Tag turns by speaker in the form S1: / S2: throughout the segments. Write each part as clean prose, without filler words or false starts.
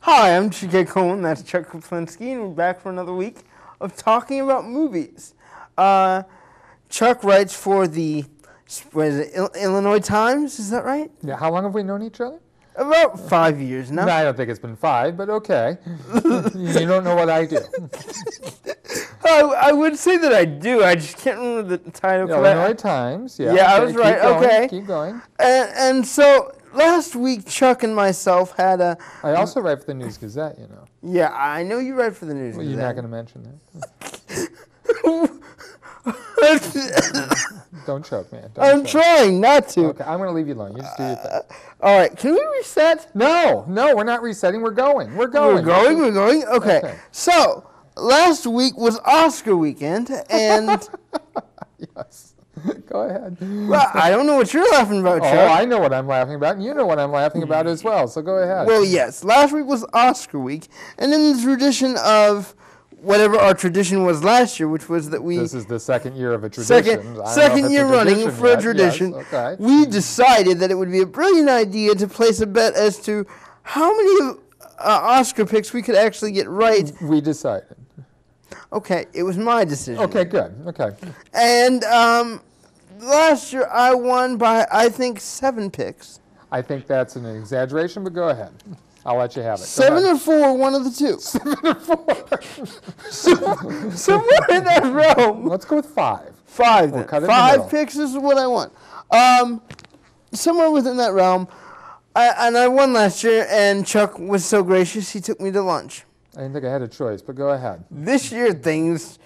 S1: Hi, I'm Chike Coleman, that's Chuck Koplinski, and we're back for another week of talking about movies. Chuck writes for the Illinois Times, is that right?
S2: Yeah, how long have we known each other?
S1: About 5 years now.
S2: No, I don't think it's been 5, but okay. You don't know what I do.
S1: I would say that I do, I just can't remember the title.
S2: Illinois Times, yeah.
S1: Yeah, I was right, okay.
S2: Keep going.
S1: And so, last week, Chuck and myself had a...
S2: I also write for the News Gazette, you know.
S1: Yeah, I know you write for the News
S2: Well,
S1: Gazette.
S2: you're not going to mention that. Don't choke, man.
S1: I'm trying not to.
S2: Okay, I'm going to leave you alone. You just do your thing.
S1: All right, can we reset?
S2: No, we're not resetting. We're going.
S1: We're going? Okay. So, last week was Oscar weekend, and...
S2: Yes. Go ahead.
S1: Well, I don't know what you're laughing about, Chuck.
S2: Oh, I know what I'm laughing about, and you know what I'm laughing about as well, so go ahead.
S1: Well, yes. Last week was Oscar week, and in the tradition of whatever our tradition was last year, which was that we...
S2: This is the second year of a tradition.
S1: Second year running for a tradition.
S2: Yes, okay.
S1: We decided that it would be a brilliant idea to place a bet as to how many Oscar picks we could actually get right.
S2: We decided.
S1: Okay, it was my decision.
S2: Okay, good. Okay.
S1: And last year I won by, I think, 7 picks.
S2: I think that's an exaggeration, but go ahead. I'll let you have it.
S1: 7 or 4, one of the two.
S2: 7 or 4.
S1: Somewhere in that realm.
S2: Let's go with 5.
S1: 5
S2: We'll
S1: then.
S2: cut it in
S1: 5
S2: the middle.
S1: picks is what I want. Somewhere within that realm. And I won last year, and Chuck was so gracious, he took me to lunch.
S2: I didn't think I had a choice, but go ahead.
S1: This year, things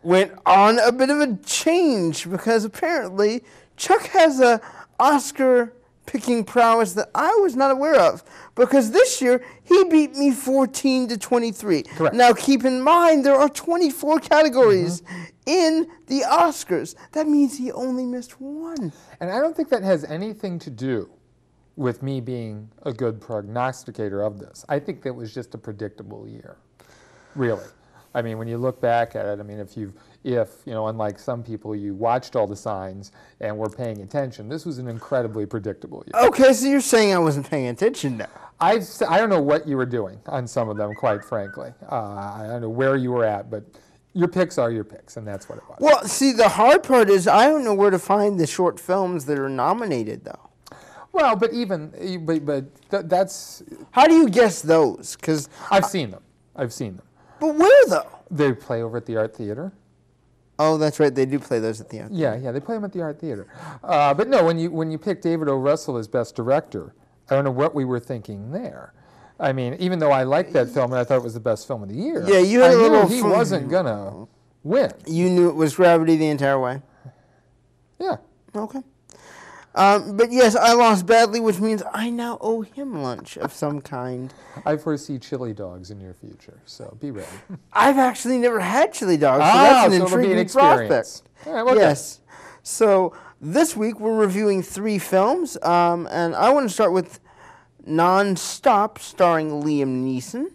S1: went on a bit of a change, because apparently Chuck has a Oscar-picking prowess that I was not aware of. Because this year, he beat me 14-23.
S2: Correct.
S1: Now, keep in mind, there are 24 categories in the Oscars. That means he only missed 1.
S2: And I don't think that has anything to do with me being a good prognosticator of this. I think that was just a predictable year, really. I mean, when you look back at it, I mean, if you know, unlike some people, you watched all the signs and were paying attention, this was an incredibly predictable year.
S1: Okay, so you're saying I wasn't paying attention now.
S2: I don't know what you were doing on some of them, quite frankly. I don't know where you were at, but your picks are your picks, and that's what it was.
S1: Well, see, the hard part is I don't know where to find the short films that are nominated, though.
S2: Well, but that's...
S1: How do you guess those? 'Cause
S2: I've seen them.
S1: But where, though?
S2: They play over at the Art Theater.
S1: Oh, that's right. They do play those at the Art Theater.
S2: Yeah, they play them at the Art Theater. But no, when you pick David O. Russell as Best Director, I don't know what we were thinking there. I mean, even though I liked that film and I thought it was the best film of the year,
S1: yeah, you had
S2: I
S1: a little
S2: knew he wasn't going to win.
S1: You knew it was Gravity the entire way?
S2: Yeah.
S1: Okay. But yes, I lost badly, which means I now owe him lunch of some kind.
S2: I foresee chili dogs in your future, so be ready.
S1: I've actually never had chili dogs, so that's an intriguing prospect.
S2: All right, okay.
S1: Yes. So this week we're reviewing 3 films, and I want to start with Non-Stop, starring Liam Neeson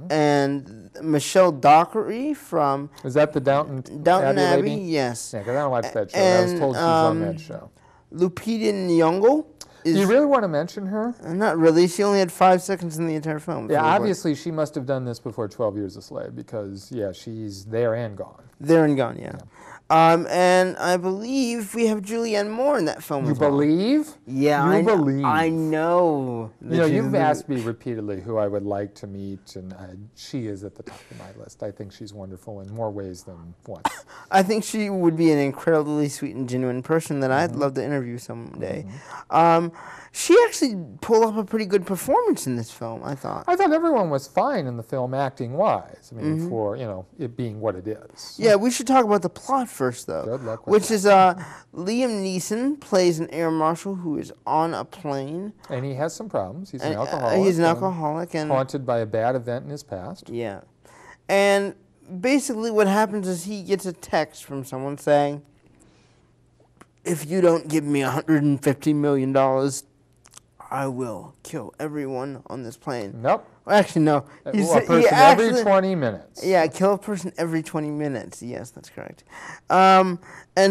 S1: and Michelle Dockery from...
S2: Is that the Downton
S1: Abbey?
S2: lady?
S1: Yes.
S2: Yeah, because I don't watch that show. I was told she's on that show.
S1: Lupita Nyong'o.
S2: Do you really want to mention her?
S1: Not really. She only had 5 seconds in the entire film.
S2: Yeah, obviously she must have done this before 12 Years a Slave because, yeah, she's there and gone.
S1: There and gone, yeah. And I believe we have Julianne Moore in that film as well.
S2: You believe?
S1: Yeah,
S2: you believe.
S1: I know.
S2: You know, you've asked me repeatedly who I would like to meet, and she is at the top of my list. I think she's wonderful in more ways than one.
S1: I think she would be an incredibly sweet and genuine person that I'd love to interview someday. She actually pulled off a pretty good performance in this film, I thought.
S2: I thought everyone was fine in the film acting-wise, I mean, for, you know, it being what it is.
S1: Yeah, we should talk about the plot first, though.
S2: Good luck with
S1: which is Liam Neeson plays an air marshal who is on a plane.
S2: And he has some problems. He's an alcoholic.
S1: He's an alcoholic. And
S2: haunted by a bad event in his past.
S1: Yeah. And basically what happens is he gets a text from someone saying, if you don't give me $150 million, I will kill everyone on this plane.
S2: Nope.
S1: Well, actually, no.
S2: A person every 20 minutes.
S1: Yeah, kill a person every 20 minutes. Yes, that's correct. And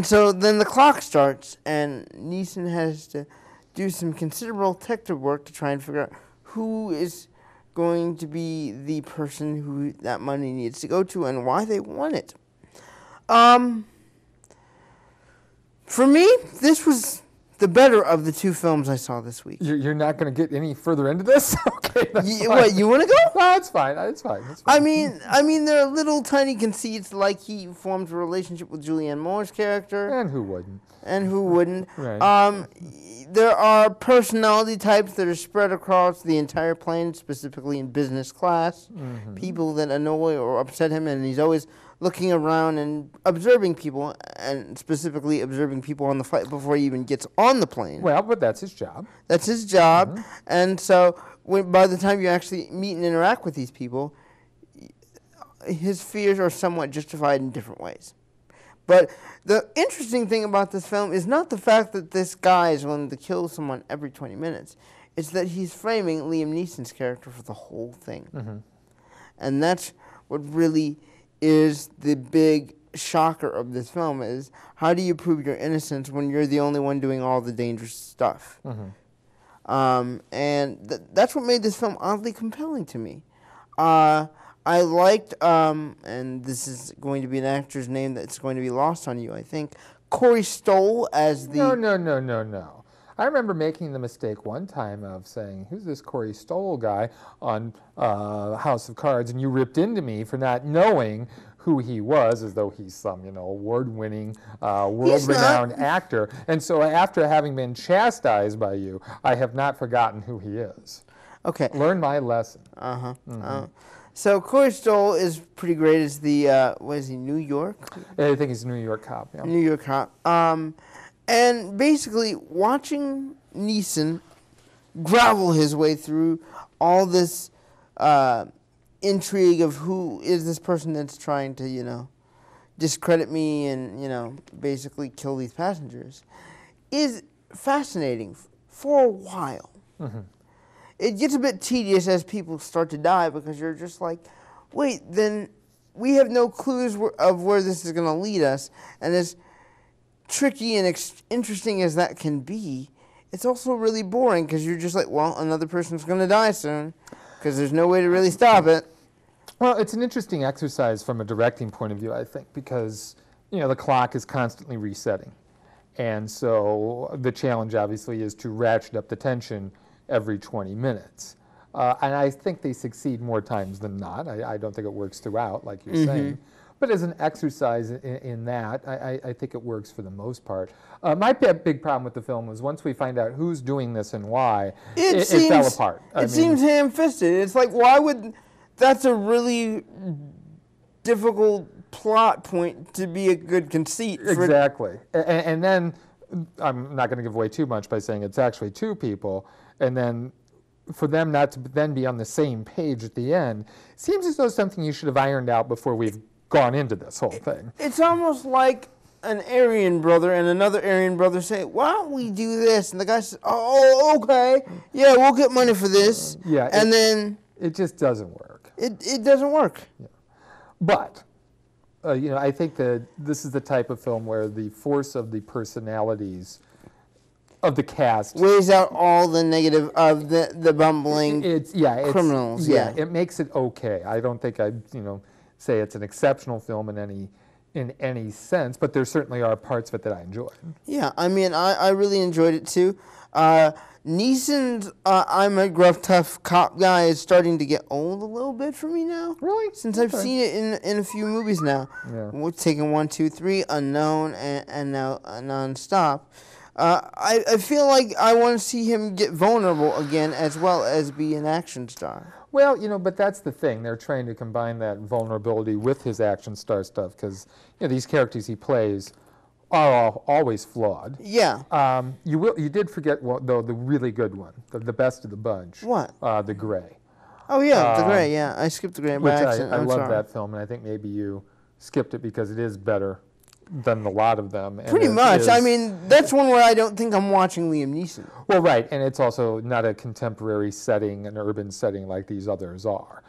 S1: so then the clock starts, and Neeson has to do some considerable detective work to try and figure out who is going to be the person who that money needs to go to and why they want it. For me, this was the better of the two films I saw this week.
S2: You're not going to get any further into this? Okay, that's fine.
S1: What, you want to go?
S2: No, it's fine. It's fine. It's fine.
S1: I mean, there are little tiny conceits, like he forms a relationship with Julianne Moore's character.
S2: And who wouldn't?
S1: Right. There are personality types that are spread across the entire plane, specifically in business class. Mm-hmm. People that annoy or upset him, and he's always looking around and observing people, and specifically observing people on the flight before he even gets on the plane.
S2: Well, but that's his job.
S1: That's his job. Mm-hmm. And so by the time you actually meet and interact with these people, his fears are somewhat justified in different ways. But the interesting thing about this film is not the fact that this guy is willing to kill someone every 20 minutes. It's that he's framing Liam Neeson's character for the whole thing. Mm-hmm. And that's what really is the big shocker of this film, is how do you prove your innocence when you're the only one doing all the dangerous stuff? Mm-hmm. And that's what made this film oddly compelling to me. I liked, and this is going to be an actor's name that's going to be lost on you, I think, Corey Stoll as the...
S2: No. I remember making the mistake one time of saying, who's this Corey Stoll guy on House of Cards? And you ripped into me for not knowing who he was, as though he's some, award-winning, world-renowned actor. And so after having been chastised by you, I have not forgotten who he is.
S1: Okay.
S2: Learn my lesson.
S1: Uh-huh. Mm-hmm. So Corey Stoll is pretty great as the, what is he, New York?
S2: I think he's a New York cop, yeah.
S1: New York cop. And basically watching Neeson gravel his way through all this intrigue of who is this person that's trying to, discredit me and, basically kill these passengers is fascinating for a while. Mm-hmm. It gets a bit tedious as people start to die because you're just like, wait, then we have no clues of where this is going to lead us. And as tricky and interesting as that can be, it's also really boring because you're just like, well, another person's going to die soon because there's no way to really stop it.
S2: Well, it's an interesting exercise from a directing point of view, I think, because, the clock is constantly resetting. And so the challenge, obviously, is to ratchet up the tension every 20 minutes. And I think they succeed more times than not. I don't think it works throughout, like you're saying. But as an exercise in that, I think it works for the most part. My big problem with the film was once we find out who's doing this and why, it fell apart.
S1: It seems ham-fisted. It's like, why would... That's a really difficult plot point to be a good conceit.
S2: Exactly. And then, I'm not going to give away too much by saying it's actually two people, and then for them not to then be on the same page at the end, seems as though something you should have ironed out before we've gone into this whole thing.
S1: It's almost like an Aryan brother and another Aryan brother say, why don't we do this? And the guy says, oh, okay, yeah, we'll get money for this. And then...
S2: It just doesn't work.
S1: It doesn't work.
S2: Yeah. But, I think that this is the type of film where the force of the personalities of the cast
S1: weighs out all the negative of the bumbling criminals.
S2: It makes it okay. I don't think I'd say it's an exceptional film in any sense, but there certainly are parts of it that I enjoyed.
S1: Yeah, I really enjoyed it too. Neeson's I'm a gruff, tough cop guy is starting to get old a little bit for me now.
S2: Really?
S1: Since I've seen it in a few movies now. Yeah. We're taking 1, 2, 3, Unknown, and now Nonstop. I feel like I want to see him get vulnerable again as well as be an action star.
S2: Well, but that's the thing. They're trying to combine that vulnerability with his action star stuff because these characters he plays are always flawed.
S1: Yeah.
S2: You did forget, though, the really good one, the best of the bunch.
S1: What?
S2: The Gray.
S1: Oh, yeah, The Gray, yeah. I skipped The Gray by accident.
S2: I love that film, and I think maybe you skipped it because it is better than a lot of them.
S1: Pretty much. That's one where I don't think I'm watching Liam Neeson.
S2: Well, right, and it's also not a contemporary setting, an urban setting like these others are.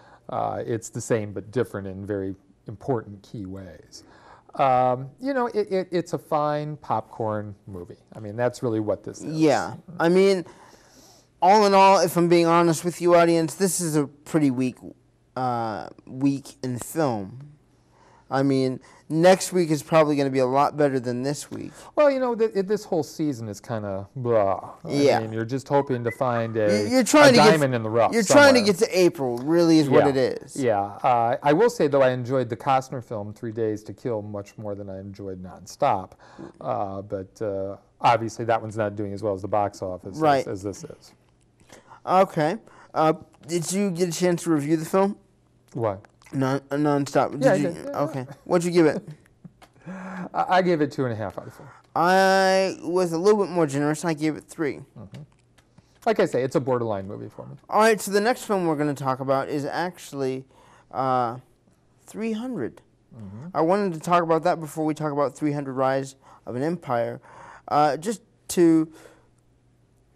S2: It's the same but different in very important key ways. It's a fine popcorn movie. That's really what this is.
S1: Yeah. all in all, if I'm being honest with you, audience, this is a pretty weak week in film. I mean, next week is probably going to be a lot better than this week.
S2: Well, you know, this whole season is kind of blah.
S1: Yeah.
S2: I mean, you're just hoping to find a
S1: trying
S2: diamond in the rough.
S1: You're
S2: somewhere.
S1: trying to get to April, really is what it is.
S2: Yeah. I will say, though, I enjoyed the Costner film, 3 Days to Kill, much more than I enjoyed Nonstop. But obviously, that one's not doing as well as the box office as this is.
S1: Okay. Did you get a chance to review the film?
S2: What?
S1: Nonstop.
S2: Yeah,
S1: Did you? Okay. What'd you give it?
S2: I gave it 2.5 out of 4.
S1: I was a little bit more generous. I gave it 3.
S2: Mm-hmm. Like I say, it's a borderline movie for me.
S1: All right. So the next film we're going to talk about is actually 300.
S2: Mm-hmm.
S1: I wanted to talk about that before we talk about 300: Rise of an Empire, just to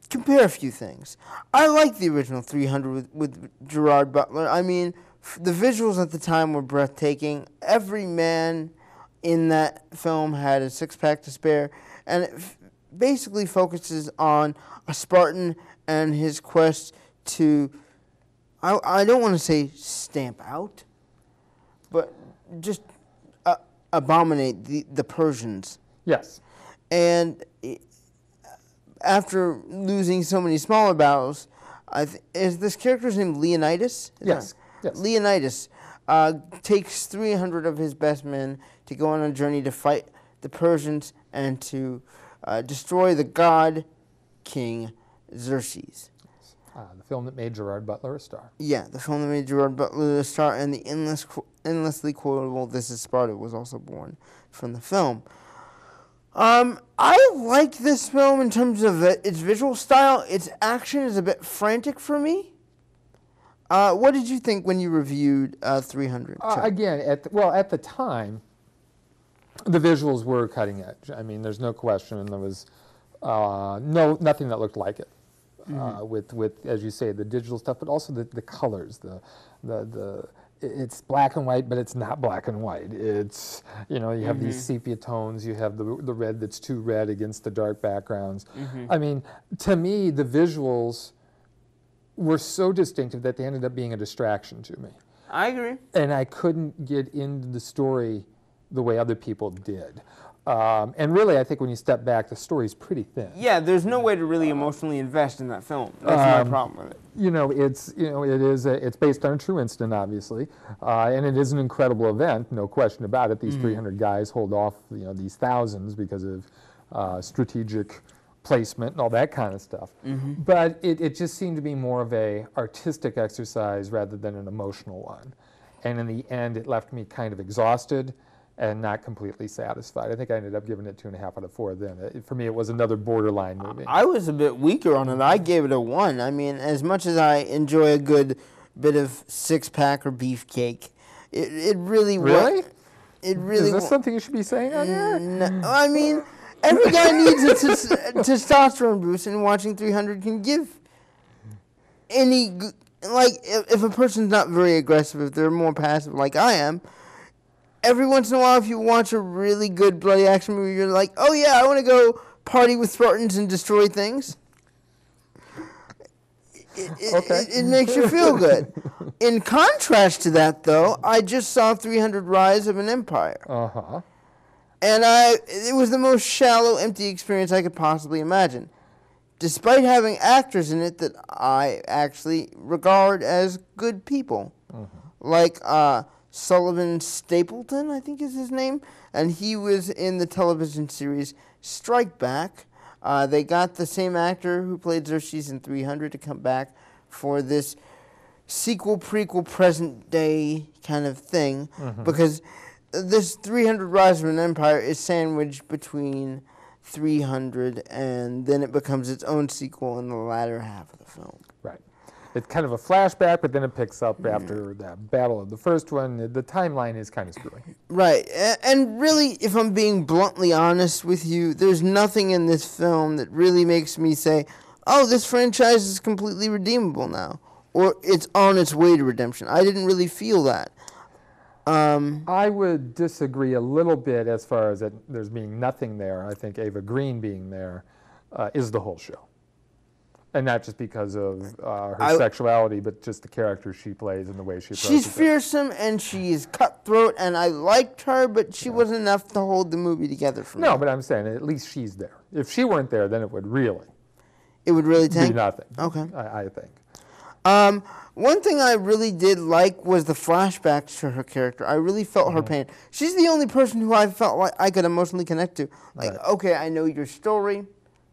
S1: compare a few things. I like the original 300 with Gerard Butler. I mean, the visuals at the time were breathtaking. Every man in that film had a six-pack to spare, and it basically focuses on a Spartan and his quest to, I don't want to say stamp out, but just abominate the Persians.
S2: Yes.
S1: And after losing so many smaller battles, is this character's name Leonidas?
S2: Yes.
S1: Leonidas takes 300 of his best men to go on a journey to fight the Persians and to destroy the god king Xerxes.
S2: The film that made Gerard Butler a star.
S1: Yeah, the film that made Gerard Butler a star, and the endlessly quotable "This is Sparta" was also born from the film. I like this film in terms of its visual style. Its action is a bit frantic for me. What did you think when you reviewed 300?
S2: Again, at the time, the visuals were cutting edge. I mean, there's no question, and there was nothing that looked like it. With as you say, the digital stuff, but also the colors, it's black and white, but it's not black and white. It's, you have these sepia tones, you have the red that's too red against the dark backgrounds. I mean, to me, the visuals were so distinctive that they ended up being a distraction to me.
S1: I agree.
S2: And I couldn't get into the story the way other people did. And really, I think when you step back, the story's pretty thin.
S1: Yeah, there's no way to really emotionally invest in that film. That's my problem with it.
S2: It's based on a true incident, obviously, and it is an incredible event, no question about it. These 300 guys hold off, these thousands because of strategic placement and all that kind of stuff. But it just seemed to be more of a artistic exercise rather than an emotional one. And in the end, it left me kind of exhausted and not completely satisfied. I think I ended up giving it 2.5 out of 4 then. For me, it was another borderline movie.
S1: I was a bit weaker on it. I gave it a 1. I mean, as much as I enjoy a good bit of six-pack or beefcake, it really...
S2: Really?
S1: It really...
S2: Is this something you should be saying on here?
S1: No, I mean, every guy needs a testosterone boost, and watching 300 can give any... Like, if a person's not very aggressive, if they're more passive like I am, every once in a while, if you watch a really good bloody action movie, you're like, oh yeah, I want to go party with Spartans and destroy things. It makes you feel good. In contrast to that, though, I just saw 300: Rise of an Empire. And it was the most shallow, empty experience I could possibly imagine. Despite having actors in it that I actually regard as good people. Like Sullivan Stapleton, I think is his name, and he was in the television series Strike Back. They got the same actor who played Xerxes in 300 to come back for this sequel, prequel, present day kind of thing, because this 300 Rise of an Empire is sandwiched between 300 and then it becomes its own sequel in the latter half of the film.
S2: Right. It's kind of a flashback, but then it picks up after the battle of the first one. The timeline is kind of screwy.
S1: Right. And really, if I'm being bluntly honest with you, there's nothing in this film that really makes me say, oh, this franchise is completely redeemable now, or it's on its way to redemption. I didn't really feel that.
S2: I would disagree a little bit as far as there's being nothing there. I think Ava Green being there is the whole show. And not just because of her sexuality, but just the character she plays and the way she approaches
S1: She's
S2: it.
S1: fearsome and she's cutthroat, and I liked her, but she wasn't enough to hold the movie together for me.
S2: No, but I'm saying at least she's there. If she weren't there, then it would really
S1: tank?
S2: be nothing.
S1: Okay.
S2: I think.
S1: One thing I really did like was the flashbacks to her character. I really felt her pain. She's the only person who I felt like I could emotionally connect to. Like, okay, I know your story,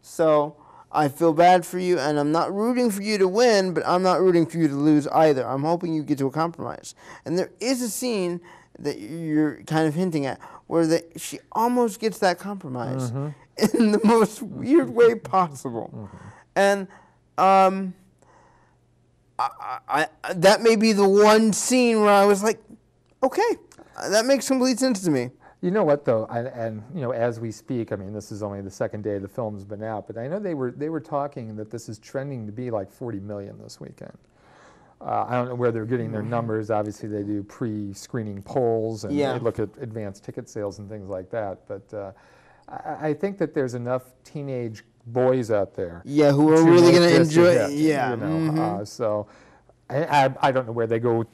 S1: so I feel bad for you, and I'm not rooting for you to win, but I'm not rooting for you to lose either. I'm hoping you get to a compromise. And there is a scene that you're kind of hinting at where she almost gets that compromise in the most weird way possible. And I that may be the one scene where I was like, okay, that makes complete sense to me.
S2: You know what, though, and you know, as we speak, I mean, this is only the second day the film's been out, but I know they were talking that this is trending to be like 40 million this weekend. I don't know where they're getting their numbers. Obviously, they do pre-screening polls and they look at advanced ticket sales and things like that. But I think that there's enough teenage boys out there,
S1: who are really going to enjoy it.
S2: Yeah, you know, so. I don't know where they go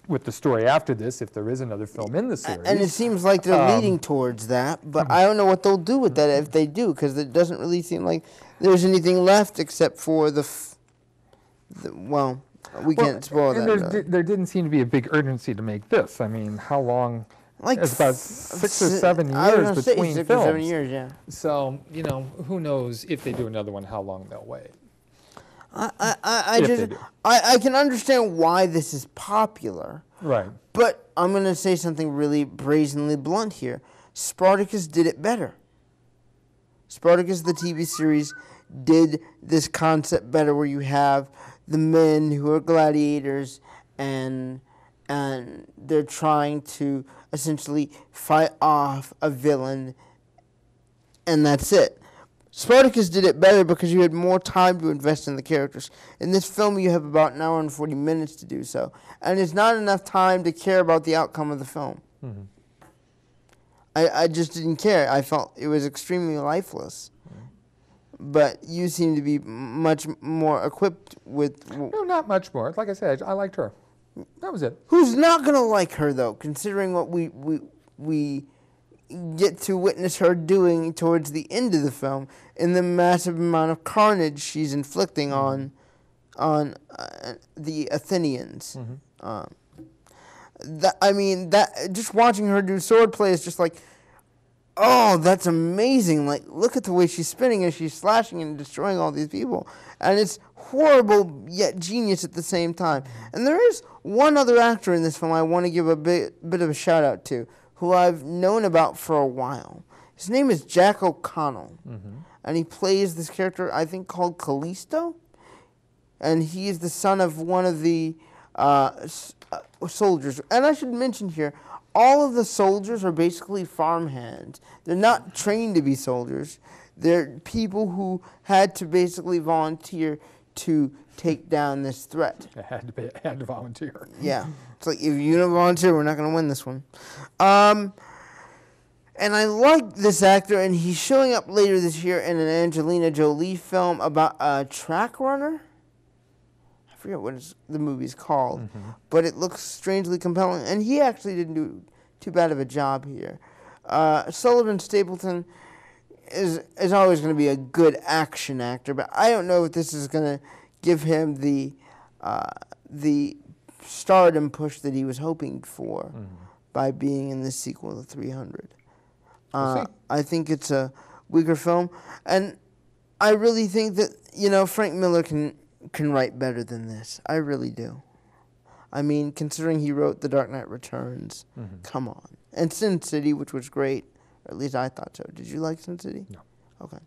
S2: with the story after this, if there is another film in the series.
S1: And it seems like they're leading towards that, but I don't know what they'll do with that if they do, because it doesn't really seem like there's anything left except for we can't spoil that.
S2: There didn't seem to be a big urgency to make this. I mean, how long?
S1: Like
S2: it's about 6 or 7 years between
S1: 6
S2: films.
S1: or 7 years, yeah.
S2: So, you know, who knows if they do another one, how long they'll wait.
S1: I can understand why this is popular.
S2: Right.
S1: But I'm going to say something really brazenly blunt here. Spartacus did it better. Spartacus, the TV series, did this concept better where you have the men who are gladiators and they're trying to essentially fight off a villain, and that's it. Spartacus did it better because you had more time to invest in the characters. In this film, you have about an hour and 40 minutes to do so. And it's not enough time to care about the outcome of the film. I just didn't care. I felt it was extremely lifeless. But you seem to be much more equipped with...
S2: No, not much more. Like I said, I liked her. That was it.
S1: Who's not going to like her, though, considering what we get to witness her doing towards the end of the film in the massive amount of carnage she's inflicting on the Athenians. Just watching her do swordplay is just like, oh, that's amazing. Like, look at the way she's spinning and she's slashing and destroying all these people. And it's horrible yet genius at the same time. And there is one other actor in this film I want to give a bit of a shout out to, who I've known about for a while. His name is Jack O'Connell, and he plays this character, I think, called Callisto, and he is the son of one of the soldiers. And I should mention here, all of the soldiers are basically farmhands. They're not trained to be soldiers. They're people who had to basically volunteer to take down this threat.
S2: Had to volunteer.
S1: Yeah. It's like, if you don't volunteer, we're not going to win this one. And I like this actor, and he's showing up later this year in an Angelina Jolie film about a track runner. I forget what the movie's called, but it looks strangely compelling, and he actually didn't do too bad of a job here. Sullivan Stapleton is always going to be a good action actor, but I don't know if this is going to give him the stardom push that he was hoping for by being in this sequel to 300. I think it's a weaker film, and I really think that, you know, Frank Miller can write better than this. I really do. I mean, considering he wrote The Dark Knight Returns, come on. And Sin City, which was great, or at least I thought so. Did you like Sin City?
S2: No.
S1: Okay.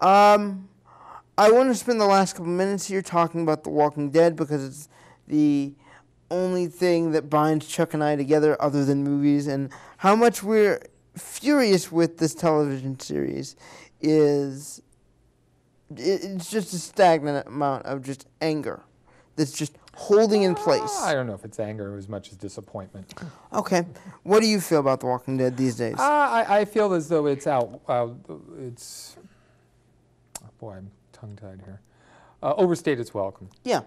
S1: I want to spend the last couple minutes here talking about The Walking Dead because it's the only thing that binds Chuck and I together other than movies, and how much we're furious with this television series is it's just a stagnant amount of just anger that's just holding in place.
S2: I don't know if it's anger as much as disappointment.
S1: Okay. What do you feel about The Walking Dead these days?
S2: I feel as though it's out. Boy, I'm tongue-tied here. overstayed its welcome.
S1: Yeah.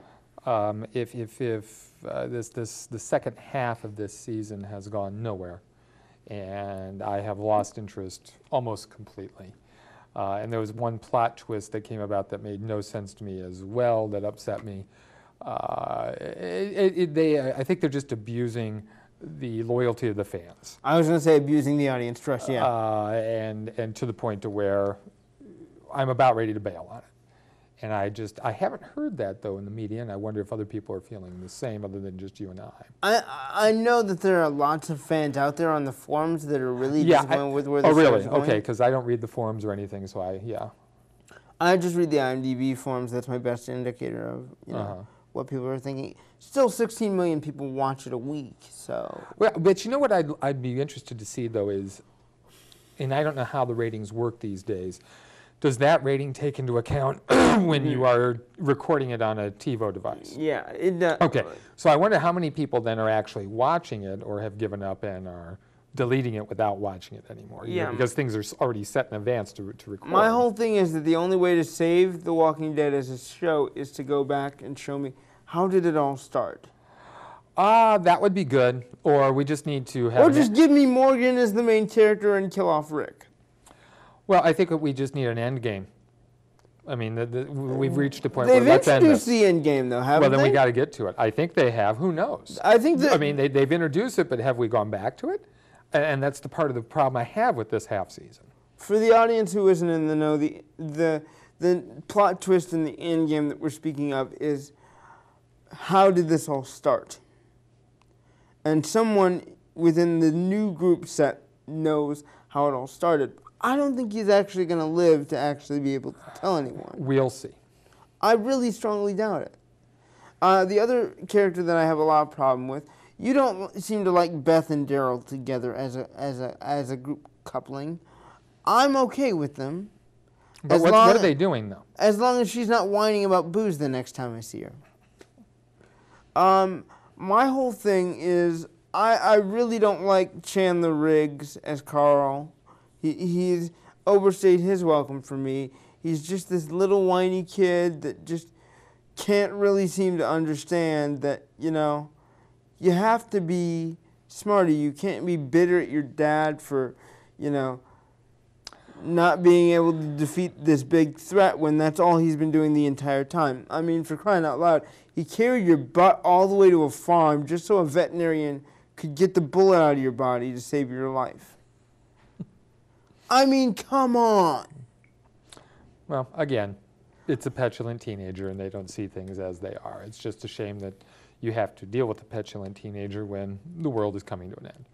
S2: If the second half of this season has gone nowhere, and I have lost interest almost completely. And there was one plot twist that came about that made no sense to me as well, that upset me. I think they're just abusing the loyalty of the fans.
S1: I was going to say abusing the audience trust, yeah.
S2: And to the point to where I'm about ready to bail on it. And I haven't heard that, though, in the media, and I wonder if other people are feeling the same other than just you and I.
S1: I know that there are lots of fans out there on the forums that are really disappointed with where the show is going.
S2: Okay, because I don't read the forums or anything, so
S1: I just read the IMDb forums. That's my best indicator of, what people are thinking. Still 16 million people watch it a week, so.
S2: Well, but you know what I'd be interested to see, though, is, and I don't know how the ratings work these days, does that rating take into account when you are recording it on a TiVo device?
S1: Yeah, it does.
S2: Okay, so I wonder how many people then are actually watching it or have given up and are deleting it without watching it anymore.
S1: Yeah.
S2: Because things are already set in advance to record.
S1: My whole thing is that the only way to save The Walking Dead as a show is to go back and show me, how did it all start?
S2: That would be good. Or we just need to have...
S1: Or just give me Morgan as the main character and kill off Rick.
S2: Well, I think we just need an end game. I mean, we've reached a point where let's end this.
S1: They've introduced the end game, though, haven't they?
S2: Well, then we got to get to it. I think they have. Who knows?
S1: I think that...
S2: I mean, they've introduced it, but have we gone back to it? And that's the part of the problem I have with this half season.
S1: For the audience who isn't in the know, the plot twist in the end game that we're speaking of is, how did this all start? And someone within the new group set knows how it all started. I don't think he's actually going to live to actually be able to tell anyone.
S2: We'll see.
S1: I really strongly doubt it. The other character that I have a lot of problem with, you don't seem to like Beth and Daryl together as a group coupling. I'm okay with them.
S2: But what are they doing, though?
S1: As long as she's not whining about booze the next time I see her. My whole thing is, I really don't like Chandler Riggs as Carl. He's overstayed his welcome for me. He's just this little whiny kid that just can't really seem to understand that, you have to be smarter. You can't be bitter at your dad for, not being able to defeat this big threat when that's all he's been doing the entire time. I mean, for crying out loud, he carried your butt all the way to a farm just so a veterinarian could get the bullet out of your body to save your life. I mean, come on.
S2: Well, again, it's a petulant teenager and they don't see things as they are. It's just a shame that you have to deal with a petulant teenager when the world is coming to an end.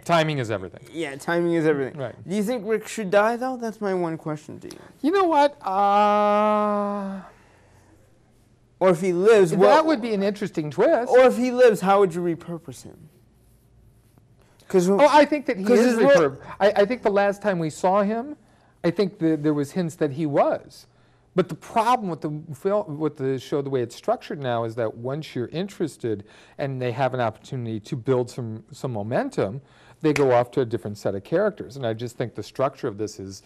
S2: Timing is everything.
S1: Yeah, timing is everything.
S2: Right.
S1: Do you think Rick should die, though? That's my one question to you.
S2: You know what?
S1: Or if he lives...
S2: that would be an interesting twist.
S1: Or if he lives, how would you repurpose him?
S2: I think that he is repurposed. I think the last time we saw him, I think there was hints that he was. But the problem with the show, the way it's structured now, is that once you're interested and they have an opportunity to build some momentum, they go off to a different set of characters. And I just think the structure of this is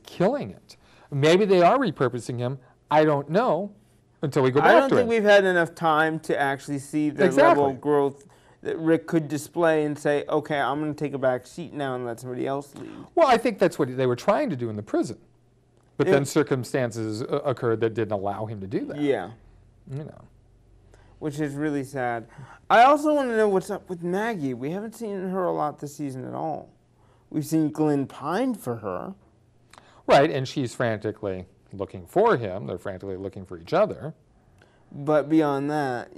S2: killing it. Maybe they are repurposing him. I don't know until we go back to it.
S1: I don't think we've had enough time to actually see the level of growth that Rick could display and say, okay, I'm going to take a back seat now and let somebody else lead.
S2: Well, I think that's what they were trying to do in the prison. But then circumstances occurred that didn't allow him to do that.
S1: Yeah. Which is really sad. I also want to know what's up with Maggie. We haven't seen her a lot this season at all. We've seen Glenn pine for her.
S2: Right, and she's frantically looking for him. They're frantically looking for each other.
S1: But beyond that,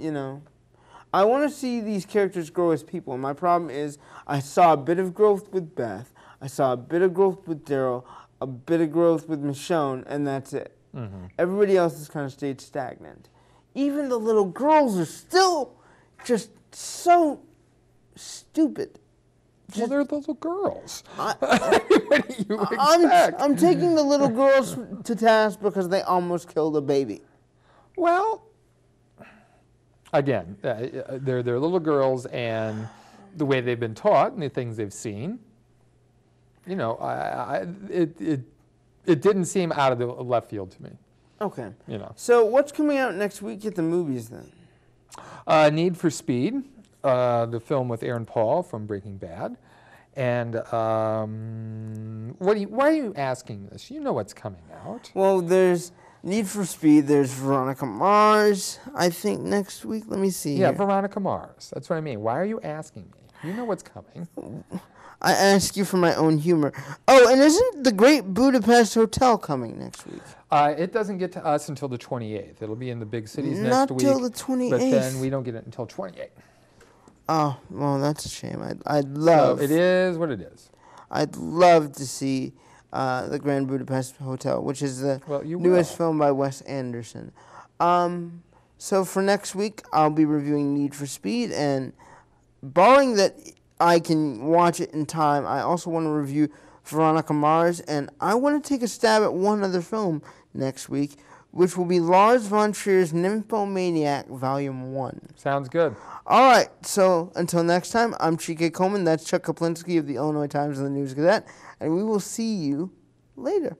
S1: I want to see these characters grow as people. And my problem is I saw a bit of growth with Beth. I saw a bit of growth with Daryl. A bit of growth with Michonne, and that's it. Mm-hmm. Everybody else has kind of stayed stagnant. Even the little girls are still just so stupid.
S2: Well, they're little girls. What do you expect?
S1: I'm taking the little girls to task because they almost killed a baby.
S2: Well, again, they're little girls, and the way they've been taught and the things they've seen, it didn't seem out of the left field to me.
S1: Okay.
S2: You know.
S1: So what's coming out next week at the movies then?
S2: Need for Speed, the film with Aaron Paul from Breaking Bad. And why are you asking this? You know what's coming out.
S1: Well, there's Need for Speed. There's Veronica Mars, I think, next week. Let me see.
S2: Yeah,
S1: here.
S2: Veronica Mars. That's what I mean. Why are you asking me? You know what's coming.
S1: I ask you for my own humor. Oh, and isn't The Great Budapest Hotel coming next week?
S2: It doesn't get to us until the 28th. It'll be in the big cities next week.
S1: Not till the 28th.
S2: But then we don't get it until 28th.
S1: Oh, well, that's a shame. I'd love...
S2: So it is what it is.
S1: I'd love to see The Grand Budapest Hotel, which is the newest film by Wes Anderson. So for next week, I'll be reviewing Need for Speed, and barring that I can watch it in time, I also want to review Veronica Mars, and I want to take a stab at one other film next week, which will be Lars von Trier's Nymphomaniac Volume 1.
S2: Sounds good.
S1: All right, so until next time, I'm Chike Coleman. That's Chuck Koplinski of the Illinois Times and the News Gazette, and we will see you later.